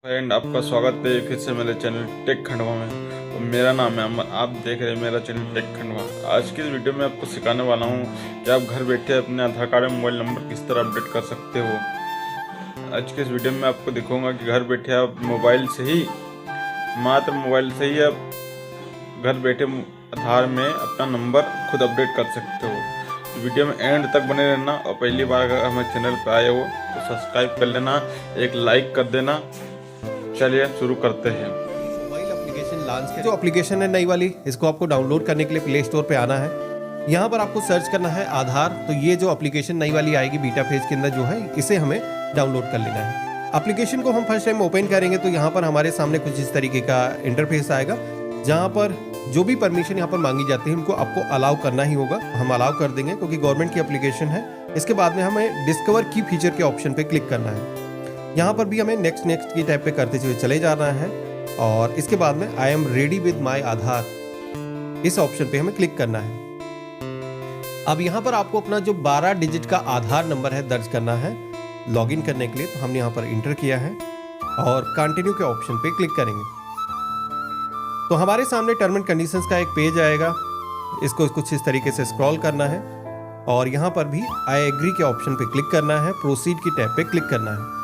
Friend, आपका स्वागत है फिर से मेरे चैनल टेक खंडवा में। तो मेरा नाम है अमर, आप देख रहे हैं मेरा चैनल टेक खंडवा। आज की इस वीडियो में आपको सिखाने वाला हूं कि आप घर बैठे अपने आधार कार्ड में मोबाइल नंबर किस तरह अपडेट कर सकते हो। आज के इस वीडियो में आपको दिखाऊंगा कि घर बैठे आप मोबाइल से ही, मात्र मोबाइल से ही आप घर बैठे आधार में अपना नंबर खुद अपडेट कर सकते हो। वीडियो में एंड तक बने रहना और पहली बार अगर हमारे चैनल पर आए हो तो सब्सक्राइब कर लेना, एक लाइक कर देना। चलिए शुरू करते हैं। मोबाइल एप्लीकेशन लॉन्च जो एप्लीकेशन है नई वाली, इसको आपको डाउनलोड करने के लिए प्ले स्टोर पे आना है। यहाँ पर आपको सर्च करना है आधार। तो ये जो एप्लीकेशन नई वाली आएगी बीटा फेज के अंदर जो है, इसे हमें डाउनलोड कर लेना है। एप्लीकेशन को हम फर्स्ट टाइम ओपन करेंगे तो यहाँ पर हमारे सामने कुछ इस तरीके का इंटरफेस आएगा, जहाँ पर जो भी परमिशन यहाँ पर मांगी जाती है उनको आपको अलाउ करना ही होगा। हम अलाउ कर देंगे क्योंकि गवर्नमेंट की एप्लीकेशन है। इसके बाद में हमें डिस्कवर की फीचर के ऑप्शन पे क्लिक करना है। यहाँ पर भी हमें नेक्स्ट की टाइप पे करते हुए चले जाना है और इसके बाद में I am ready with my Aadhaar, इस ऑप्शन पे हमें क्लिक करना है। अब यहाँ पर आपको अपना जो 12 डिजिट का आधार नंबर है दर्ज करना है लॉगिन करने के लिए। तो हमने यहाँ पर इंटर किया है और कंटिन्यू के ऑप्शन पे क्लिक करेंगे तो हमारे सामने टर्म एंड कंडीशंस का एक पेज आएगा। इसको कुछ इस तरीके से स्क्रॉल करना है और यहाँ पर भी आई एग्री के ऑप्शन पे क्लिक करना है, प्रोसीड की टैब पे क्लिक करना है।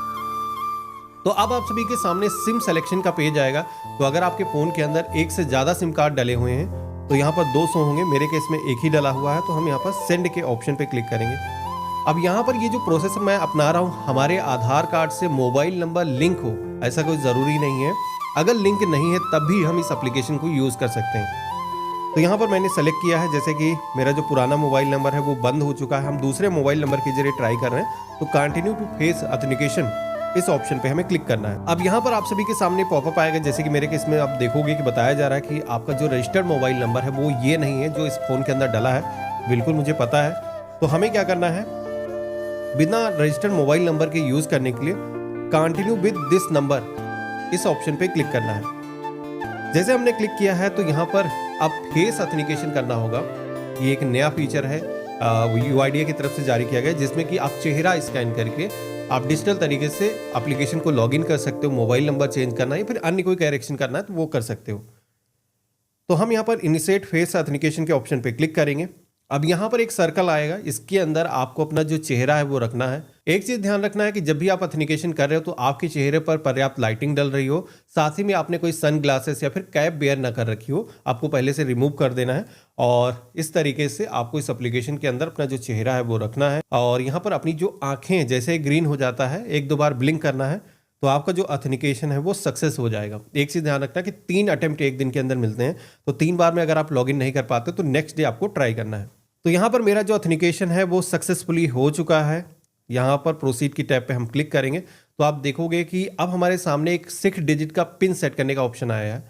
तो अब आप सभी के सामने सिम सिलेक्शन का पेज आएगा। तो अगर आपके फ़ोन के अंदर एक से ज़्यादा सिम कार्ड डले हुए हैं तो यहाँ पर 200 होंगे, मेरे केस में एक ही डला हुआ है। तो हम यहाँ पर सेंड के ऑप्शन पे क्लिक करेंगे। अब यहाँ पर ये जो प्रोसेस मैं अपना रहा हूँ, हमारे आधार कार्ड से मोबाइल नंबर लिंक हो ऐसा कोई ज़रूरी नहीं है। अगर लिंक नहीं है तब भी हम इस एप्लीकेशन को यूज़ कर सकते हैं। तो यहाँ पर मैंने सेलेक्ट किया है, जैसे कि मेरा जो पुराना मोबाइल नंबर है वो बंद हो चुका है, हम दूसरे मोबाइल नंबर के जरिए ट्राई कर रहे हैं। तो कंटिन्यू टू फेस ऑथेंटिकेशन, इस ऑप्शन पे हमें क्लिक करना है। अब यहाँ पर आप सभी के सामने पॉपअप आएगा, जैसे कि मेरे केस में आप देखोगे कि बताया जा रहा है कि आपका जो रजिस्टर्ड मोबाइल नंबर है वो ये नहीं है जो इस फोन के अंदर डला है। बिल्कुल मुझे पता है। तो हमें क्या करना है, बिना रजिस्टर्ड मोबाइल नंबर के यूज करने के लिए कंटिन्यू विद दिस नंबर, इस ऑप्शन पे क्लिक करना है। जैसे हमने क्लिक किया है तो यहाँ पर अब फेस ऑथेंटिकेशन करना होगा। ये एक नया फीचर है, UIDAI की तरफ से जारी किया गया, जिसमें कि आप चेहरा स्कैन करके आप डिजिटल तरीके से एप्लीकेशन को लॉगिन कर सकते हो। मोबाइल नंबर चेंज करना है या फिर अन्य कोई करेक्शन करना है तो वो कर सकते हो। तो हम यहाँ पर इनिशिएट फेस ऑथेंटिकेशन के ऑप्शन पे क्लिक करेंगे। अब यहाँ पर एक सर्कल आएगा, इसके अंदर आपको अपना जो चेहरा है वो रखना है। एक चीज ध्यान रखना है कि जब भी आप ऑथेंटिकेशन कर रहे हो तो आपके चेहरे पर पर्याप्त लाइटिंग डल रही हो, साथ ही में आपने कोई सन ग्लासेस या फिर कैप बेयर ना कर रखी हो, आपको पहले से रिमूव कर देना है। और इस तरीके से आपको इस एप्लीकेशन के अंदर अपना जो चेहरा है वो रखना है। और यहाँ पर अपनी जो आंखें जैसे ग्रीन हो जाता है, 1-2 बार ब्लिंक करना है तो आपका जो ऑथेंटिकेशन है वो सक्सेस हो जाएगा। एक चीज ध्यान रखना कि 3 अटेम्प्ट एक दिन के अंदर मिलते हैं, तो 3 बार में अगर आप लॉगिन नहीं कर पाते तो नेक्स्ट डे आपको ट्राई करना है। तो यहाँ पर मेरा जो ऑथेंटिकेशन है वो सक्सेसफुली हो चुका है। यहाँ पर प्रोसीड की टैब पे हम क्लिक करेंगे तो आप देखोगे कि अब हमारे सामने एक 6 डिजिट का पिन सेट करने का ऑप्शन आया है,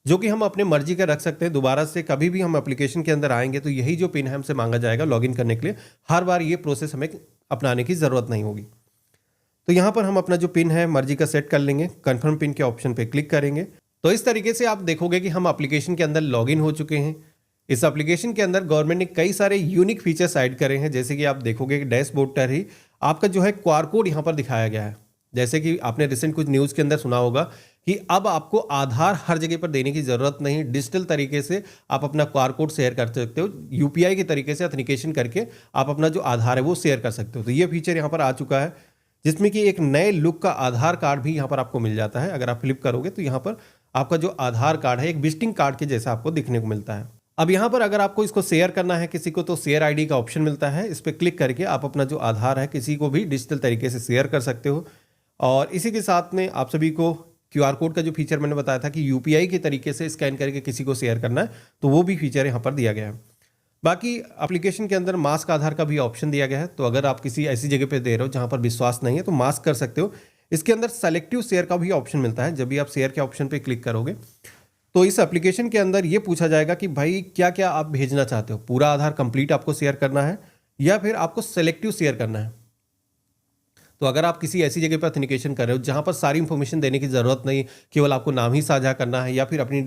जो कि हम अपने मर्जी का रख सकते हैं। दोबारा से कभी भी हम एप्लीकेशन के अंदर आएंगे तो यही जो पिन है हमसे मांगा जाएगा लॉगिन करने के लिए। हर बार ये प्रोसेस हमें अपनाने की ज़रूरत नहीं होगी। तो यहाँ पर हम अपना जो पिन है मर्जी का सेट कर लेंगे, कन्फर्म पिन के ऑप्शन पर क्लिक करेंगे। तो इस तरीके से आप देखोगे कि हम एप्लीकेशन के अंदर लॉगिन हो चुके हैं। इस एप्लीकेशन के अंदर गवर्नमेंट ने कई सारे यूनिक फीचर्स ऐड करे हैं, जैसे कि आप देखोगे कि डैशबोर्ड पर ही आपका जो है क्यूआर कोड यहाँ पर दिखाया गया है। जैसे कि आपने रिसेंट कुछ न्यूज़ के अंदर सुना होगा कि अब आपको आधार हर जगह पर देने की ज़रूरत नहीं, डिजिटल तरीके से आप अपना क्यूआर कोड शेयर कर सकते हो। UPI के तरीके से ऑथेंटिकेशन करके आप अपना जो आधार है वो शेयर कर सकते हो। तो ये फीचर यहाँ पर आ चुका है, जिसमें कि एक नए लुक का आधार कार्ड भी यहाँ पर आपको मिल जाता है। अगर आप फ्लिप करोगे तो यहाँ पर आपका जो आधार कार्ड है एक विजिटिंग कार्ड के जैसा आपको दिखने को मिलता है। अब यहाँ पर अगर आपको इसको शेयर करना है किसी को तो शेयर ID का ऑप्शन मिलता है, इस पर क्लिक करके आप अपना जो आधार है किसी को भी डिजिटल तरीके से शेयर कर सकते हो। और इसी के साथ में आप सभी को QR कोड का जो फीचर मैंने बताया था कि UPI के तरीके से स्कैन करके किसी को शेयर करना है, तो वो भी फीचर यहाँ पर दिया गया है। बाकी एप्लीकेशन के अंदर मास्क आधार का भी ऑप्शन दिया गया है। तो अगर आप किसी ऐसी जगह पे दे रहे हो जहाँ पर विश्वास नहीं है तो मास्क कर सकते हो। इसके अंदर सेलेक्टिव शेयर का भी ऑप्शन मिलता है। जब भी आप शेयर के ऑप्शन पे क्लिक करोगे तो इस एप्लीकेशन के अंदर ये पूछा जाएगा कि भाई क्या क्या आप भेजना चाहते हो, पूरा आधार कंप्लीट आपको शेयर करना है या फिर आपको सेलेक्टिव शेयर करना है। तो अगर आप किसी ऐसी जगह पर ऑथेंटिकेशन कर रहे हो जहाँ पर सारी इंफॉर्मेशन देने की ज़रूरत नहीं, केवल आपको नाम ही साझा करना है या फिर अपनी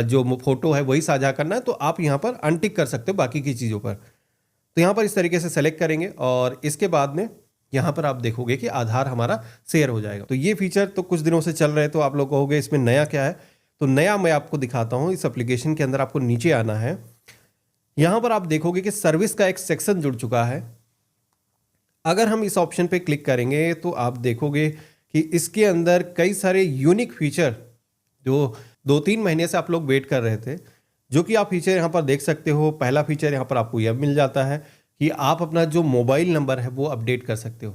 जो फोटो है वही साझा करना है, तो आप यहाँ पर अनटिक कर सकते हो बाकी की चीज़ों पर। तो यहाँ पर इस तरीके से सेलेक्ट करेंगे और इसके बाद में यहाँ पर आप देखोगे कि आधार हमारा शेयर हो जाएगा। तो ये फीचर तो कुछ दिनों से चल रहे हैं, तो आप लोग कहोगे इसमें नया क्या है। तो नया मैं आपको दिखाता हूँ। इस एप्लीकेशन के अंदर आपको नीचे आना है। यहाँ पर आप देखोगे कि सर्विस का एक सेक्शन जुड़ चुका है। अगर हम इस ऑप्शन पे क्लिक करेंगे तो आप देखोगे कि इसके अंदर कई सारे यूनिक फीचर जो 2-3 महीने से आप लोग वेट कर रहे थे, जो कि आप फीचर यहाँ पर देख सकते हो। पहला फीचर यहाँ पर आपको यह मिल जाता है कि आप अपना जो मोबाइल नंबर है वो अपडेट कर सकते हो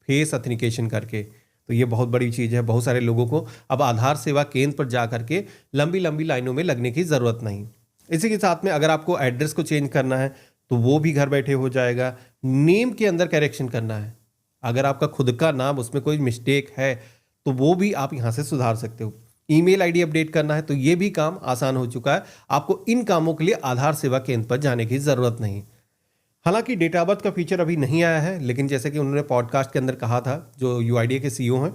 फेस ऑथेंटिकेशन करके। तो ये बहुत बड़ी चीज़ है। बहुत सारे लोगों को अब आधार सेवा केंद्र पर जा करके लंबी लंबी लाइनों में लगने की ज़रूरत नहीं। इसी के साथ में अगर आपको एड्रेस को चेंज करना है तो वो भी घर बैठे हो जाएगा। नेम के अंदर करेक्शन करना है, अगर आपका खुद का नाम उसमें कोई मिस्टेक है तो वो भी आप यहाँ से सुधार सकते हो। ईमेल आईडी अपडेट करना है तो ये भी काम आसान हो चुका है। आपको इन कामों के लिए आधार सेवा केंद्र पर जाने की ज़रूरत नहीं। हालांकि डेट ऑफ बर्थ का फीचर अभी नहीं आया है, लेकिन जैसे कि उन्होंने पॉडकास्ट के अंदर कहा था, जो यूआईडीए के सीईओ हैं,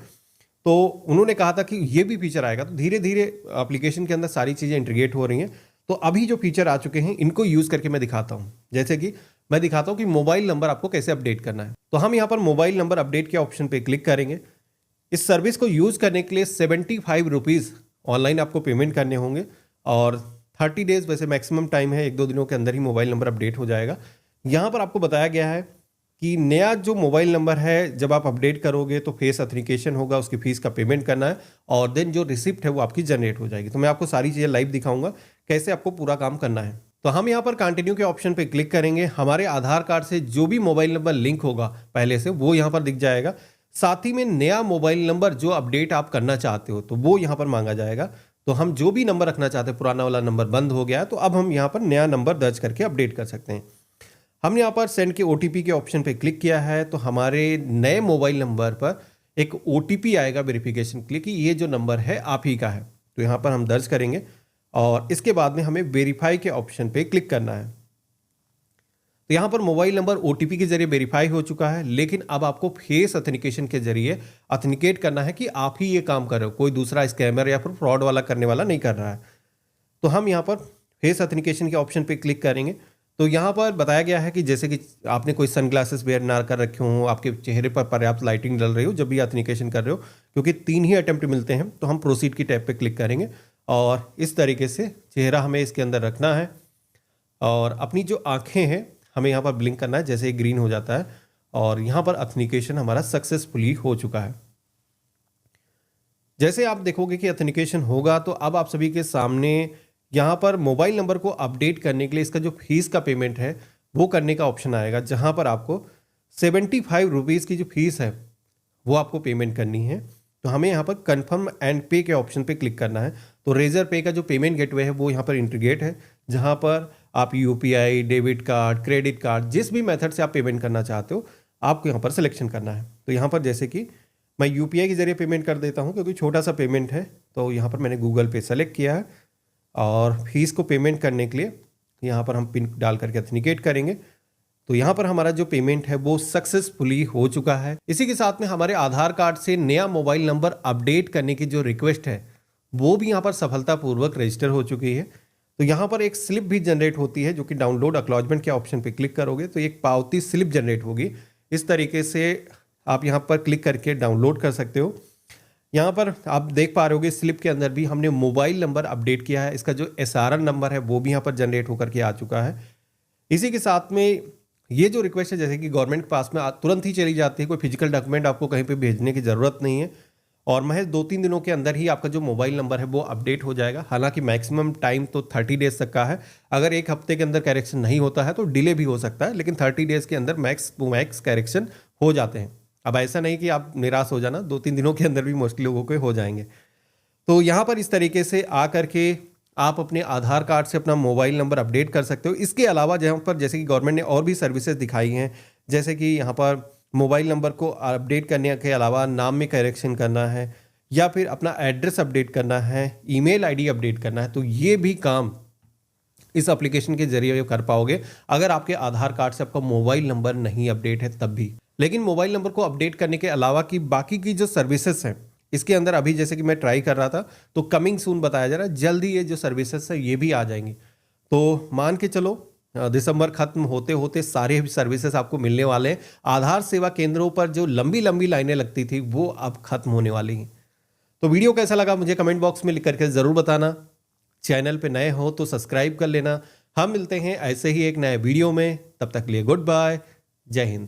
तो उन्होंने कहा था कि ये भी फीचर आएगा। तो धीरे धीरे एप्लीकेशन के अंदर सारी चीज़ें इंटीग्रेट हो रही हैं। तो अभी जो फीचर आ चुके हैं इनको यूज़ करके मैं दिखाता हूँ। जैसे कि मैं दिखाता हूँ कि मोबाइल नंबर आपको कैसे अपडेट करना है। तो हम यहाँ पर मोबाइल नंबर अपडेट के ऑप्शन पे क्लिक करेंगे। इस सर्विस को यूज़ करने के लिए 75 रुपीज़ ऑनलाइन आपको पेमेंट करने होंगे और 30 डेज़ वैसे मैक्सिमम टाइम है, 1-2 दिनों के अंदर ही मोबाइल नंबर अपडेट हो जाएगा। यहाँ पर आपको बताया गया है कि नया जो मोबाइल नंबर है जब आप अपडेट करोगे तो फेस ऑथेंटिकेशन होगा, उसकी फीस का पेमेंट करना है और देन जो रिसिप्ट है वो आपकी जनरेट हो जाएगी। तो मैं आपको सारी चीज़ें लाइव दिखाऊंगा कैसे आपको पूरा काम करना है। तो हम यहाँ पर कंटिन्यू के ऑप्शन पे क्लिक करेंगे। हमारे आधार कार्ड से जो भी मोबाइल नंबर लिंक होगा पहले से वो यहाँ पर दिख जाएगा। साथ ही में नया मोबाइल नंबर जो अपडेट आप करना चाहते हो तो वो यहाँ पर मांगा जाएगा। तो हम जो भी नंबर रखना चाहते हैं, पुराना वाला नंबर बंद हो गया है तो अब हम यहाँ पर नया नंबर दर्ज करके अपडेट कर सकते हैं। हमने यहाँ पर सेंड के OTP के ऑप्शन पे क्लिक किया है तो हमारे नए मोबाइल नंबर पर एक OTP आएगा वेरिफिकेशन के लिए कि ये जो नंबर है आप ही का है। तो यहाँ पर हम दर्ज करेंगे और इसके बाद में हमें वेरीफाई के ऑप्शन पे क्लिक करना है। तो यहाँ पर मोबाइल नंबर OTP के जरिए वेरीफाई हो चुका है, लेकिन अब आपको फेस ऑथेंटिकेशन के जरिए ऑथेंटिकेट करना है कि आप ही ये काम कर रहे हो, कोई दूसरा स्कैमर या फिर फ्रॉड वाला करने वाला नहीं कर रहा है। तो हम यहाँ पर फेस ऑथेंटिकेशन के ऑप्शन पे क्लिक करेंगे। तो यहाँ पर बताया गया है कि जैसे कि आपने कोई सनग्लासेस वेयर ना कर रखे हो, आपके चेहरे पर पर्याप्त लाइटिंग डल रही हो जब भी ऑथेंटिकेशन कर रहे हो, क्योंकि 3 ही अटेम्प्ट मिलते हैं। तो हम प्रोसीड की टैब पे क्लिक करेंगे और इस तरीके से चेहरा हमें इसके अंदर रखना है और अपनी जो आँखें हैं हमें यहाँ पर ब्लिंक करना है, जैसे ही ग्रीन हो जाता है और यहाँ पर ऑथेंटिकेशन हमारा सक्सेसफुली हो चुका है। जैसे आप देखोगे कि ऑथेंटिकेशन होगा तो अब आप सभी के सामने यहाँ पर मोबाइल नंबर को अपडेट करने के लिए इसका जो फीस का पेमेंट है वो करने का ऑप्शन आएगा, जहाँ पर आपको 75 रुपीज़ की जो फीस है वो आपको पेमेंट करनी है। तो हमें यहाँ पर कन्फर्म एंड पे के ऑप्शन पे क्लिक करना है। तो रेजर पे का जो पेमेंट गेटवे है वो यहाँ पर इंटीग्रेट है, जहाँ पर आप UPI, debit card, credit card, जिस भी मेथड से आप पेमेंट करना चाहते हो आपको यहाँ पर सिलेक्शन करना है। तो यहाँ पर जैसे कि मैं UPI के जरिए पेमेंट कर देता हूँ क्योंकि छोटा सा पेमेंट है। तो यहाँ पर मैंने गूगल पे सेलेक्ट किया है और फीस को पेमेंट करने के लिए यहाँ पर हम पिन डाल करके ऑथेंटिकेट करेंगे। तो यहाँ पर हमारा जो पेमेंट है वो सक्सेसफुली हो चुका है। इसी के साथ में हमारे आधार कार्ड से नया मोबाइल नंबर अपडेट करने की जो रिक्वेस्ट है वो भी यहाँ पर सफलतापूर्वक रजिस्टर हो चुकी है। तो यहाँ पर एक स्लिप भी जनरेट होती है, जो कि डाउनलोड एक्नॉलेजमेंट के ऑप्शन पे क्लिक करोगे तो एक पावती स्लिप जनरेट होगी। इस तरीके से आप यहाँ पर क्लिक करके डाउनलोड कर सकते हो। यहाँ पर आप देख पा रहे होगे स्लिप के अंदर भी हमने मोबाइल नंबर अपडेट किया है। इसका जो SRN नंबर है वो भी यहाँ पर जनरेट होकर के आ चुका है। इसी के साथ में ये जो रिक्वेस्ट है जैसे कि गवर्नमेंट के पास में तुरंत ही चली जाती है, कोई फिजिकल डॉक्यूमेंट आपको कहीं पे भेजने की ज़रूरत नहीं है और महज 2-3 दिनों के अंदर ही आपका जो मोबाइल नंबर है वो अपडेट हो जाएगा। हालांकि मैक्सिमम टाइम तो 30 डेज तक का है। अगर एक हफ्ते के अंदर करेक्शन नहीं होता है तो डिले भी हो सकता है, लेकिन 30 डेज के अंदर मैक्स करेक्शन हो जाते हैं। अब ऐसा नहीं कि आप निराश हो जाना, 2-3 दिनों के अंदर भी मोस्टली लोगों के हो जाएंगे। तो यहाँ पर इस तरीके से आ करके आप अपने आधार कार्ड से अपना मोबाइल नंबर अपडेट कर सकते हो। इसके अलावा जहाँ पर जैसे कि गवर्नमेंट ने और भी सर्विसेज दिखाई हैं, जैसे कि यहाँ पर मोबाइल नंबर को अपडेट करने के अलावा नाम में करेक्शन करना है या फिर अपना एड्रेस अपडेट करना है, ईमेल आईडी अपडेट करना है, तो ये भी काम इस एप्लीकेशन के जरिए कर पाओगे अगर आपके आधार कार्ड से आपका मोबाइल नंबर नहीं अपडेट है तब भी। लेकिन मोबाइल नंबर को अपडेट करने के अलावा की बाकी की जो सर्विसेज हैं इसके अंदर अभी जैसे कि मैं ट्राई कर रहा था तो कमिंग सून बताया जा रहा है, जल्दी ये जो सर्विसेज है ये भी आ जाएंगी। तो मान के चलो दिसंबर खत्म होते होते सारे सर्विसेज आपको मिलने वाले हैं। आधार सेवा केंद्रों पर जो लंबी लंबी लाइनें लगती थी वो अब खत्म होने वाली हैं। तो वीडियो कैसा लगा मुझे कमेंट बॉक्स में लिख करके ज़रूर बताना। चैनल पे नए हो तो सब्सक्राइब कर लेना। हम मिलते हैं ऐसे ही एक नए वीडियो में, तब तक के लिए गुड बाय, जय हिंद।